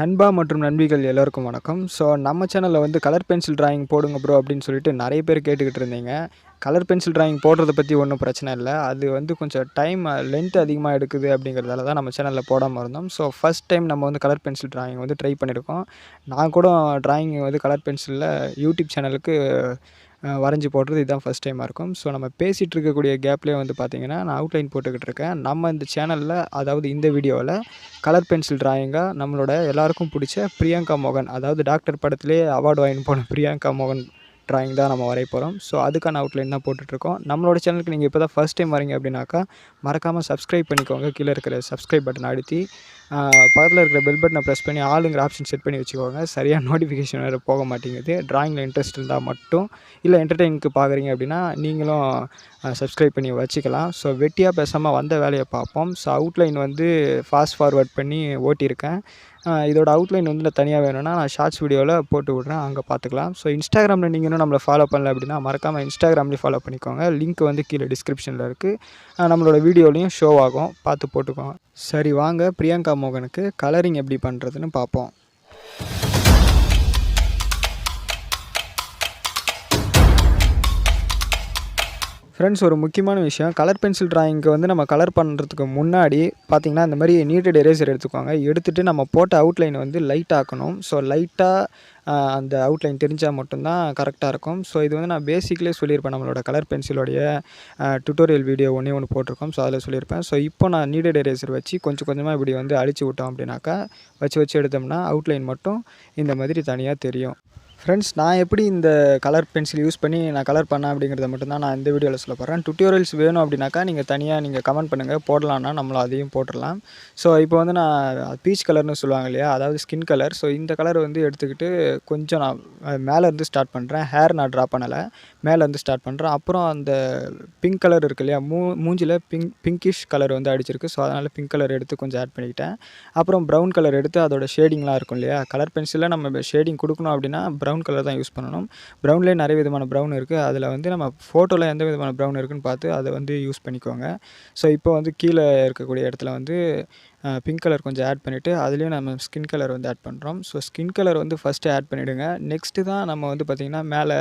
நண்பா மற்றும் நண்பிகள் எல்லோருக்கும் வணக்கம். நம்ம சேனல்ல வந்து கலர் பென்சில் டிராயிங் போடுங்க ப்ரோ அப்படின்னு சொல்லிட்டு நெறைய பேர் கேட்டுக்கிட்டு இருந்தீங்க. கலர் பென்சில் டிராயிங் போடுறத பத்தி ஒண்ணும் பிரச்சனை இல்ல. அது வந்து கொஞ்சம் லென்த் அதிகமா எடுக்குது அப்படிங்கிறதால தான் நம்ம சேனல்ல போடாம இருந்தோம். ஃபர்ஸ்ட் டைம் நம்ம வந்து கலர் பென்சில் டிராயிங் வந்து ட்ரை பண்ணியிருக்கோம். நான் கூட டிராயிங் வந்து கலர் பென்சில்ல யூடியூப் சேனலுக்கு வரைஞ்சு போடுறது இதுதான் ஃபர்ஸ்ட் டைமா இருக்கும். நம்ம பேசிட்டு இருக்கக்கூடிய கேப்லேயே வந்து பார்த்தீங்கன்னா, நான் அவுட்லைன் போட்டுக்கிட்டு இருக்கேன். நம்ம இந்த சேனல்ல அதாவது இந்த வீடியோல கலர் பென்சில் டிராயிங்கா நம்மளோட எல்லாருக்கும் பிடிச்ச பிரியங்கா மோகன், அதாவது டாக்டர் படத்திலேயே அவார்டு வாங்கின்னு போன பிரியங்கா மோகன் டிராயிங் தான் நம்ம வரைய போறோம். அதுக்கான அவுட்லைன் தான் போட்டுட்ருக்கோம். நம்மளோட சேனலுக்கு நீங்க இப்ப தான் ஃபர்ஸ்ட் டைம் வரீங்க அப்படின்னாக்கா, மறக்காம சப்ஸ்கிரைப் பண்ணிக்கோங்க. கீழ இருக்கிற சப்ஸ்கிரைப் பட்டன அழுத்தி, பக்கத்தில இருக்கிற பெல் பட்டன பிரஸ் பண்ணி ஆளுங்கிற ஆப்ஷன் செட் பண்ணி வச்சுக்கோங்க. சரியா நோட்டிஃபிகேஷன் வேற போக மாட்டேங்குது. டிராயிங்கில இன்ட்ரெஸ்ட் இருந்தா மட்டும், இல்ல என்டர்டெயின்க்கு பார்க்குறீங்க அப்படின்னா, நீங்களும் சப்ஸ்கிரைப் பண்ணி வச்சுக்கலாம். வெட்டியா பேசாம வந்த வேலைய பார்ப்போம். அவுட்லைன் வந்து ஃபாஸ்ட் ஃபார்வர்ட் பண்ணி ஓட்டியிருக்கேன். இதோட அவுட்லைன் வந்து நான் தனியா வேணும்னா, நான் ஷார்ட்ஸ் வீடியோல போட்டு விட்றேன். அங்க பார்த்துக்கலாம். இன்ஸ்டாகிராம்ல நீங்க இன்னும் நம்மள ஃபாலோ பண்ணல அப்படின்னா, மறக்காம இன்ஸ்டாகிராம்லயும் ஃபாலோ பண்ணிக்கோங்க. லிங்க் வந்து கீழ டிஸ்கிரிப்ஷன்ல இருக்கு. நம்மளோட வீடியோலயும் ஷோ ஆகும். பார்த்து போட்டுக்கோங்க. சரி வாங்க பிரியங்கா மோகனுக்கு கலரிங் எப்படி பண்றதுன்னு பார்ப்போம். ஃப்ரெண்ட்ஸ், ஒரு முக்கியமான விஷயம், கலர் பென்சில் டிராயிங்க்கு வந்து நம்ம கலர் பண்ணுறதுக்கு முன்னாடி பார்த்தீங்கன்னா, இந்த மாரி நீட்டட் எரேசர் எடுத்துக்கோங்க. எடுத்துட்டு நம்ம போட்ட அவுட்லைன் வந்து லைட் ஆக்கணும். லைட்டா அந்த அவுட்லைன் தெரிஞ்சா மட்டும் தான் கரெக்ட்டா இருக்கும். இது வந்து நான் பேசிக்லேயே சொல்லியிருப்பேன். நம்மளோட கலர் பென்சிலோடைய டுட்டோரியல் வீடியோ ஒண்ணு போட்டிருக்கோம். அதில சொல்லியிருப்பேன். இப்போ நான் நீட்டட் எரேசர் வச்சு கொஞ்சம் கொஞ்சமா இப்படி வந்து அழிச்சு விட்டோம் அப்படின்னாக்கா, வச்சு வச்சு எடுத்தோம்னா அவுட்லைன் மட்டும் இந்த மாதிரி தனியா தெரியும். ஃப்ரெண்ட்ஸ், நான் எப்படி இந்த கலர் பென்சில் யூஸ் பண்ணி நான் கலர் பண்ணேன் அப்படிங்கிறத மட்டும் தான் நான் இந்த வீடியோவில் சொல்ல போகிறேன். டுட்டோரியல்ஸ் வேணும் அப்படின்னாக்கா நீங்கள் தனியாக கமெண்ட் பண்ணுங்கள், போடலான்னா நம்மளும் அதையும் போட்டுடலாம். இப்போ வந்து நான் பீச் கலர்னு சொல்லுவாங்க இல்லையா, அதாவது ஸ்கின் கலர். இந்த கலர் வந்து எடுத்துக்கிட்டு கொஞ்சம் நான் மேலேருந்து ஸ்டார்ட் பண்ணுறேன். ஹேர் நான் ட்ரா பண்ணலை, மேலேருந்து ஸ்டார்ட் பண்ணுறேன். அப்புறம் அந்த பிங்க் கலர் இருக்கு இல்லையா, மூஞ்சில் பிங்கிஷ் கலர் வந்து அடிச்சிருக்கு. அதனால் பிங்க் கலர் எடுத்து கொஞ்சம் ஆட் பண்ணிக்கிட்டேன். அப்புறம் ப்ரௌன் கலர் எடுத்து அதோட ஷேடிங்லாம் இருக்கும் இல்லையா, கலர் பென்சிலில் நம்ம ஷேடிங் கொடுக்கணும் அப்படின்னா ப்ரௌன் கலர் தான் யூஸ் பண்ணணும். ப்ரௌன்லேயே நிறைய விதமான ப்ரௌன் இருக்குது. அதில் வந்து நம்ம ஃபோட்டோவில் எந்த விதமான ப்ரௌன் இருக்குன்னு பார்த்து அதை வந்து யூஸ் பண்ணிக்கோங்க. இப்போ வந்து கீழே இருக்கக்கூடிய இடத்துல வந்து பிங்க் கலர் கொஞ்சம் ஆட் பண்ணிவிட்டு அதுலேயும் நம்ம ஸ்கின் கலர் வந்து ஆட் பண்ணுறோம். ஸ்கின் கலர் வந்து ஃபஸ்ட்டு ஆட் பண்ணிவிடுங்க. நெக்ஸ்ட்டு தான் நம்ம வந்து பார்த்திங்கன்னா மேலே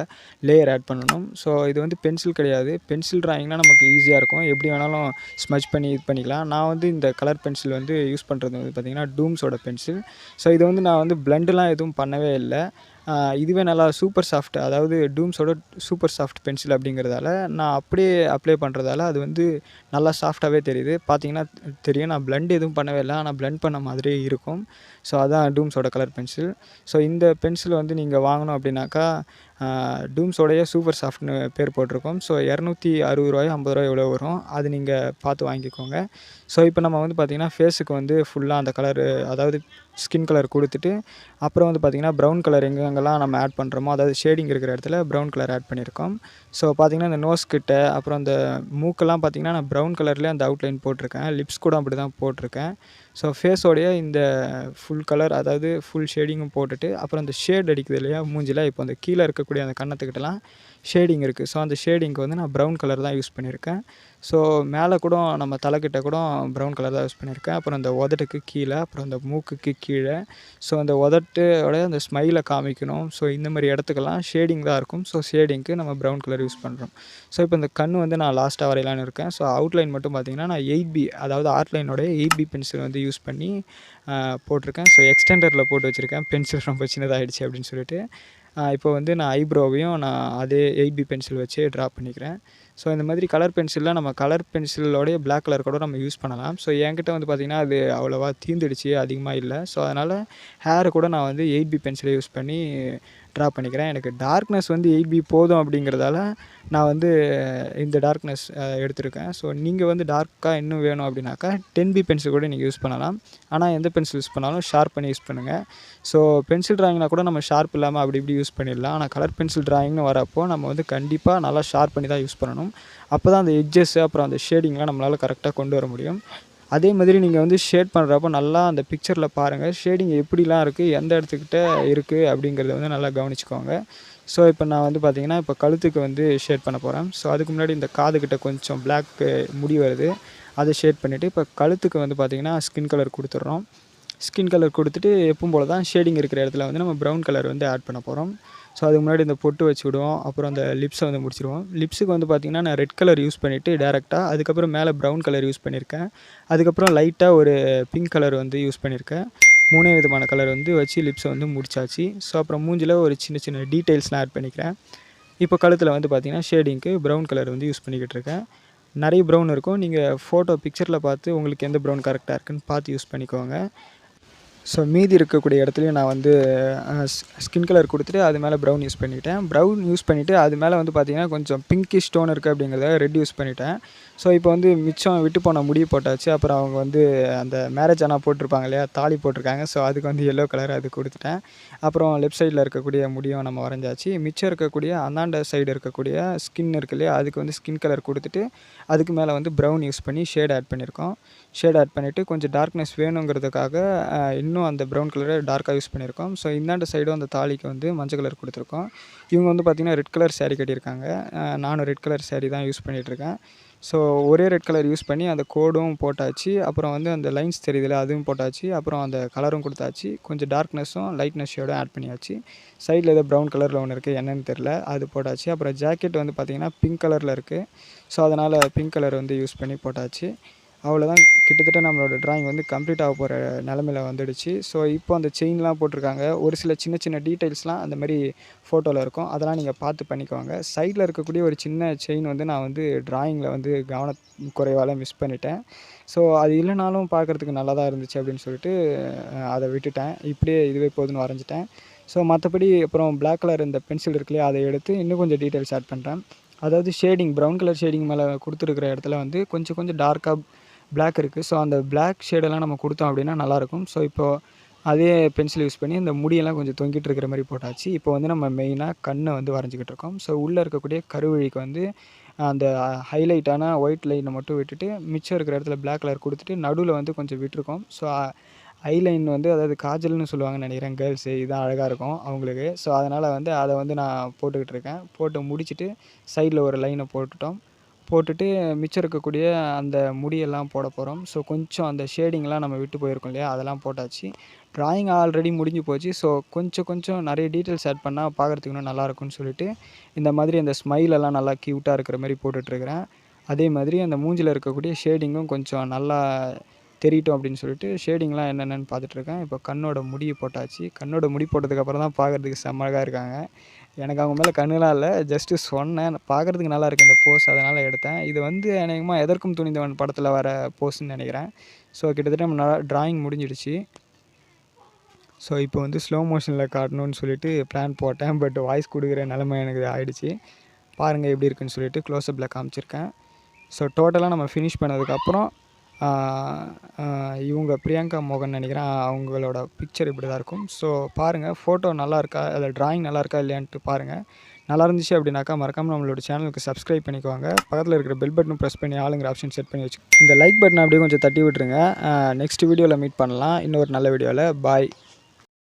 லேயர் ஆட் பண்ணணும். இது வந்து பென்சில் கிடையாது. பென்சில் ட்ராயிங்னால் நமக்கு ஈஸியாக இருக்கும். எப்படி வேணாலும் ஸ்மஜ் பண்ணி இது பண்ணிக்கலாம். நான் வந்து இந்த கலர் பென்சில் வந்து யூஸ் பண்ணுறது வந்து பார்த்திங்கன்னா டூம்ஸோட பென்சில். இதை வந்து நான் வந்து பிளெண்டெலாம் எதுவும் பண்ணவே இல்லை. இதுவே நல்லா சூப்பர் சாஃப்ட், அதாவது டூம்ஸோட சூப்பர் சாஃப்ட் பென்சில் அப்படிங்கிறதால நான் அப்படியே அப்ளை பண்ணுறதால அது வந்து நல்லா சாஃப்ட்டாகவே தெரியுது. பார்த்தீங்கன்னா தெரியும், நான் பிளெண்ட் எதுவும் பண்ணவே இல்லை. ஆனால் பிளெண்ட் பண்ண மாதிரியே இருக்கும். அதான் டூம்ஸோட கலர் பென்சில். இந்த பென்சில் வந்து நீங்கள் வாங்கணும் அப்படின்னாக்கா, டூம்ஸோடைய சூப்பர் சாஃப்ட்னு பேர் போட்டிருக்கோம். ரூ. 260 ரூ. 50 எவ்வளோ வரும், அது நீங்கள் பார்த்து வாங்கிக்கோங்க. இப்போ நம்ம வந்து பார்த்திங்கன்னா ஃபேஸுக்கு வந்து ஃபுல்லாக அந்த கலரு, அதாவது ஸ்கின் கலர் கொடுத்துட்டு, அப்புறம் வந்து பார்த்திங்கன்னா ப்ரௌன் கலர் எங்கெங்கெல்லாம் நம்ம ஆட் பண்ணுறோமோ, அதாவது ஷேடிங் இருக்கிற இடத்துல ப்ரௌன் கலர் ஆட் பண்ணியிருக்கோம். பார்த்திங்கன்னா இந்த நோஸ் கிட்ட, அப்புறம் அந்த மூக்கெல்லாம் பார்த்திங்கன்னா நான் ப்ரௌன் கலர்லேயே அந்த அவுட்லைன் போட்டிருக்கேன். லிப்ஸ் கூட அப்படி தான் போட்டிருக்கேன். ஃபேஸோடைய இந்த ஃபுல் கலர், அதாவது ஃபுல் ஷேடிங்கும் போட்டுட்டு, அப்புறம் அந்த ஷேட் அடிக்குது இல்லையா மூஞ்சில, இப்போ அந்த கீழே இருக்கக்கூடிய அந்த கன்னத்துக்கிட்டலாம் ஷேடிங் இருக்குது. அந்த ஷேடிங்க்கு வந்து நான் ப்ரௌன் கலர் தான் யூஸ் பண்ணியிருக்கேன். மேலே கூட நம்ம தலைக்கிட்ட கூட ப்ரௌன் கலர் தான் யூஸ் பண்ணியிருக்கேன். அப்புறம் அந்த உதட்டுக்கு கீழே, அப்புறம் அந்த மூக்குக்கு கீழே, அந்த உதட்டோட அந்த ஸ்மைலை காமிக்கணும். இந்த மாதிரி இடத்துக்கெல்லாம் ஷேடிங் தான் இருக்கும். ஷேடிங்க்கு நம்ம ப்ரௌன் கலர் யூஸ் பண்ணுறோம். இப்போ இந்த கண் வந்து நான் லாஸ்ட்டாக வரையலான்னு இருக்கேன். அவுட்லைன் மட்டும் பார்த்திங்கன்னா நான் 8B, அதாவது ஆர்ட்லைனோடைய 8B பென்சில் வந்து யூஸ் பண்ணி போட்டிருக்கேன். எக்ஸ்டெண்டரில் போட்டு வச்சுருக்கேன், பென்சில் ரொம்ப சின்னதாகிடுச்சு அப்படின்னு சொல்லிட்டு. இப்போ வந்து நான் ஐப்ரோவையும் நான் அதே 8B பென்சில் வச்சு ட்ரா பண்ணிக்கிறேன். இந்த மாதிரி கலர் பென்சிலில் நம்ம கலர் பென்சிலோடைய பிளாக் கலர் கூட நம்ம யூஸ் பண்ணலாம். என்கிட்ட வந்து பார்த்திங்கன்னா அது அவ்வளோவா தீர்ந்துடுச்சு, அதிகமாக இல்லை. அதனால் ஹேரை கூட நான் வந்து 8B பென்சிலை யூஸ் பண்ணி ட்ரா பண்ணிக்கிறேன். எனக்கு டார்க்னஸ் வந்து 8B போதும் அப்படிங்கிறதால நான் வந்து இந்த டார்க்னஸ் எடுத்திருக்கேன். நீங்கள் வந்து டார்க்காக இன்னும் வேணும் அப்படின்னாக்கா 10B பென்சில் கூட நீங்கள் யூஸ் பண்ணலாம். ஆனால் எந்த பென்சில் யூஸ் பண்ணாலும் ஷார்ப் பண்ணி யூஸ் பண்ணுங்கள். பென்சில் ட்ராயிங்னா கூட நம்ம ஷார்ப் இல்லாமல் அப்படி இப்படி யூஸ் பண்ணிடலாம். ஆனால் கலர் பென்சில் ட்ராயிங்னு வரப்போ நம்ம வந்து கண்டிப்பாக நல்லா ஷார்ப் பண்ணி தான் யூஸ் பண்ணணும். அப்போ தான் அந்த எட்ஜஸ், அப்புறம் அந்த ஷேடிங்லாம் நம்மளால் கரெக்டாக கொண்டு வர முடியும். அதே மாதிரி நீங்கள் வந்து ஷேட் பண்ணுறப்போ நல்லா அந்த பிக்சரில் பாருங்கள், ஷேடிங் எப்படிலாம் இருக்குது, எந்த இடத்துக்கிட்ட இருக்குது அப்படிங்கிறத வந்து நல்லா கவனிச்சுக்கோங்க. இப்போ நான் வந்து பார்த்திங்கன்னா இப்போ கழுத்துக்கு வந்து ஷேட் பண்ண போகிறேன். அதுக்கு முன்னாடி இந்த காதுகிட்ட கொஞ்சம் பிளாக் முடி வருது, அதை ஷேட் பண்ணிவிட்டு இப்போ கழுத்துக்கு வந்து பார்த்திங்கன்னா ஸ்கின் கலர் கொடுத்துட்றோம். ஸ்கின் கலர் கொடுத்துட்டு எப்பவும் போல தான் ஷேடிங் இருக்கிற இடத்துல வந்து நம்ம ப்ரௌன் கலர் வந்து ஆட் பண்ண போகிறோம். ஸோ அதுக்கு முன்னாடி இந்த பொட்டு வச்சு விடுவோம். அப்புறம் அந்த லிப்ஸை வந்து முடிச்சிடுவோம். லிப்ஸுக்கு வந்து பார்த்திங்கன்னா நான் ரெட் கலர் யூஸ் பண்ணிவிட்டு டேரெக்டாக அதுக்கப்புறம் மேலே ப்ரௌன் கலர் யூஸ் பண்ணியிருக்கேன். அதுக்கப்புறம் லைட்டாக ஒரு பிங்க் கலர் வந்து யூஸ் பண்ணியிருக்கேன். 3 விதமான கலர் வந்து வச்சு லிப்ஸை வந்து முடிச்சாச்சு. ஸோ அப்புறம் மூஞ்சில் ஒரு சின்ன சின்ன டீட்டெயில்ஸ்லாம் ஆட் பண்ணிக்கிறேன். இப்போ கழுத்தில் வந்து பார்த்திங்கன்னா ஷேடிங்க்கு ப்ரௌன் கலர் வந்து யூஸ் பண்ணிக்கிட்டு இருக்கேன். நிறைய ப்ரௌன் இருக்கும். நீங்கள் ஃபோட்டோ பிக்சரில் பார்த்து உங்களுக்கு எந்த ப்ரௌன் கரெக்டாக இருக்குன்னு பார்த்து யூஸ் பண்ணிக்கோங்க. ஸோ மீதி இருக்கக்கூடிய இடத்துலையும் நான் வந்து ஸ்கின் கலர் கொடுத்துட்டு அது மேலே ப்ரௌன் யூஸ் பண்ணிட்டேன். ப்ரௌன் யூஸ் பண்ணிவிட்டு அது மேலே வந்து பார்த்திங்கன்னா கொஞ்சம் பிங்கிஷ் டோன் இருக்குது அப்படிங்கிறத ரெட் யூஸ் பண்ணிட்டேன். ஸோ இப்போ வந்து மிச்சம் விட்டு போன முடி போட்டாச்சு. அப்புறம் அவங்க வந்து அந்த மேரேஜ் ஆனால் போட்டிருப்பாங்க இல்லையா, தாலி போட்டிருக்காங்க. ஸோ அதுக்கு வந்து எல்லோ கலர் அது கொடுத்துட்டேன். அப்புறம் லெஃப்ட் சைடில் இருக்கக்கூடிய முடியும் நம்ம வரைஞ்சாச்சு. மிச்சம் இருக்கக்கூடிய அந்தாண்ட சைடு இருக்கக்கூடிய ஸ்கின் இருக்கு இல்லையா, அதுக்கு வந்து ஸ்கின் கலர் கொடுத்துட்டு அதுக்கு மேலே வந்து ப்ரௌன் யூஸ் பண்ணி ஷேட் ஆட் பண்ணியிருக்கோம். ஷேட் ஆட் பண்ணிவிட்டு கொஞ்சம் டார்க்னஸ் வேணுங்கிறதுக்காக இன்னும் அந்த ப்ரௌன் கலரை டார்க்காக யூஸ் பண்ணியிருக்கோம். ஸோ இந்தாண்ட சைடும் அந்த தாலிக்கு வந்து மஞ்சள் கலர் கொடுத்துருக்கோம். இவங்க வந்து பார்த்திங்கன்னா ரெட் கலர் சாரீ கட்டியிருக்காங்க. நானும் ரெட் கலர் சாரீ தான் யூஸ் பண்ணிகிட்ருக்கேன். ஸோ ஒரே ரெட் கலர் யூஸ் பண்ணி அந்த கோடும் போட்டாச்சு. அப்புறம் வந்து அந்த லைன்ஸ் தெரியுதுல்ல, அதுவும் போட்டாச்சு. அப்புறம் அந்த கலரும் கொடுத்தாச்சு. கொஞ்சம் டார்க்னஸும் லைட்னஸ் ஷேடும் ஆட் பண்ணியாச்சு. சைடில் ஏதோ ப்ரௌன் கலரில் ஒன்று இருக்குது, என்னென்னு தெரில, அது போட்டாச்சு. அப்புறம் ஜாக்கெட் வந்து பார்த்திங்கன்னா பிங்க் கலரில் இருக்குது. ஸோ அதனால் பிங்க் கலர் வந்து யூஸ் பண்ணி போட்டாச்சு. அவ்வளோதான். கிட்டத்தட்ட நம்மளோட ட்ராயிங் வந்து கம்ப்ளீட் ஆக போகிற நிலமையில வந்துடுச்சு. ஸோ இப்போ அந்த செயின்லாம் போட்டிருக்காங்க. ஒரு சில சின்ன சின்ன டீட்டெயில்ஸ்லாம் அந்த மாதிரி ஃபோட்டோவில் இருக்கும். அதெல்லாம் நீங்கள் பார்த்து பண்ணிக்கோங்க. சைடில் இருக்கக்கூடிய ஒரு சின்ன செயின் வந்து நான் வந்து ட்ராயிங்கில் வந்து கவனக்குறைவால் மிஸ் பண்ணிட்டேன். ஸோ அது இல்லைனாலும் பார்க்குறதுக்கு நல்லா தான் இருந்துச்சு அப்படின்னு சொல்லிட்டு அதை விட்டுட்டேன். இப்படியே இதுவே போதுன்னு வரைஞ்சிட்டேன். ஸோ மற்றபடி அப்புறம் பிளாக் கலர் இந்த பென்சில் இருக்குல்லையா, அதை எடுத்து இன்னும் கொஞ்சம் டீட்டெயில்ஸ் ஆட் பண்ணுறேன். அதாவது ஷேடிங் ப்ரௌன் கலர் ஷேடிங் மேலே கொடுத்துருக்கிற இடத்துல வந்து கொஞ்சம் கொஞ்சம் டார்க்காக பிளாக் இருக்குது. ஸோ அந்த பிளாக் ஷேடெல்லாம் நம்ம கொடுத்தோம் அப்படின்னா நல்லாயிருக்கும். ஸோ இப்போது அதே பென்சில் யூஸ் பண்ணி இந்த முடியெல்லாம் கொஞ்சம் தொங்கிட்டு இருக்கிற மாதிரி போட்டாச்சு. இப்போ வந்து நம்ம மெயினாக கண்ணை வந்து வரைஞ்சிக்கிட்டு இருக்கோம். ஸோ உள்ளே இருக்கக்கூடிய கருவழிக்கு வந்து அந்த ஹைலைட்டான ஒயிட் லைனை மட்டும் விட்டுட்டு மிச்சம் இருக்கிற இடத்துல பிளாக் கலர் கொடுத்துட்டு நடுவில் வந்து கொஞ்சம் விட்டுருக்கோம். ஸோ ஐலைன் வந்து அதாவது காஜல்னு சொல்லுவாங்கன்னு நினைக்கிறேன் கேர்ள்ஸு. இதுதான் அழகாக இருக்கும் அவங்களுக்கு. ஸோ அதனால் வந்து அதை வந்து நான் போட்டுக்கிட்டு இருக்கேன். போட்டு முடிச்சுட்டு சைடில் ஒரு லைனை போட்டுட்டு மிச்சம் இருக்கக்கூடிய அந்த முடியெல்லாம் போட போகிறோம். ஸோ கொஞ்சம் அந்த ஷேடிங்லாம் நம்ம விட்டு போயிருக்கோம் இல்லையா, அதெல்லாம் போட்டாச்சு. ட்ராயிங் ஆல்ரெடி முடிஞ்சு போச்சு. ஸோ கொஞ்சம் நிறைய டீட்டெயில்ஸ் ஆட் பண்ணால் பார்க்குறதுக்கு இன்னும் நல்லாயிருக்கும்னு சொல்லிட்டு இந்த மாதிரி அந்த ஸ்மைலெல்லாம் நல்லா க்யூட்டாக இருக்கிற மாதிரி போட்டுட்ருக்கிறேன். அதே மாதிரி அந்த மூஞ்சில் இருக்கக்கூடிய ஷேடிங்கும் கொஞ்சம் நல்லா தெரியட்டும் அப்படின்னு சொல்லிட்டு ஷேடிங்லாம் என்னென்னு பார்த்துட்ருக்கேன். இப்போ கண்ணோட முடியை போட்டாச்சு. கண்ணோட முடி போட்டதுக்கப்புறம் தான் பார்க்குறதுக்கு செம்ம அழகாக இருக்காங்க. எனக்கு அவங்க மேலே கண்ணுலாம் இல்லை, ஜஸ்ட்டு சொன்னேன். பார்க்குறதுக்கு நல்லா இருக்குது இந்த போஸ், அதனால் எடுத்தேன். இது வந்து அநேகமாக எதற்கும் துணிந்தவன் படத்தில் வர போஸ்ன்னு நினைக்கிறேன். ஸோ கிட்டத்தட்ட நம்ம ட்ராயிங் முடிஞ்சிடுச்சு. ஸோ இப்போ வந்து ஸ்லோ மோஷனில் காட்டணும்னு சொல்லிட்டு பிளான் போட்டேன். பட் வாய்ஸ் கொடுக்குற நிலமை எனக்கு ஆகிடுச்சு. பாருங்கள் எப்படி இருக்குன்னு சொல்லிட்டு க்ளோஸ்அப்பில் காமிச்சிருக்கேன். ஸோ டோட்டலாக நம்ம ஃபினிஷ் பண்ணதுக்கப்புறம் இவங்க பிரியங்கா மோகன் நினைக்கிறேன், அவங்களோட பிக்சர் இப்படி தான் இருக்கும். ஸோ பாருங்கள் ஃபோட்டோ நல்லா இருக்கா, அதில் ட்ராயிங் நல்லா இருக்கா இல்லையான்ட்டு பாருங்கள். நல்லா இருந்துச்சு அப்படின்னாக்கா மறக்காமல் நம்மளோட சேனலுக்கு சப்ஸ்கிரைப் பண்ணிக்கோங்க. பக்கத்தில் இருக்கிற பெல் பட்டனும் ப்ரெஸ் பண்ணி ஆளுங்கிற ஆப்ஷன் செட் பண்ணி வச்சுக்கோங்க. இந்த லைக் பட்டனை அப்படியே கொஞ்சம் தட்டி விட்டுருங்க. நெக்ஸ்ட் வீடியோவில் மீட் பண்ணலாம் இன்னொரு நல்ல வீடியோவில். பாய்.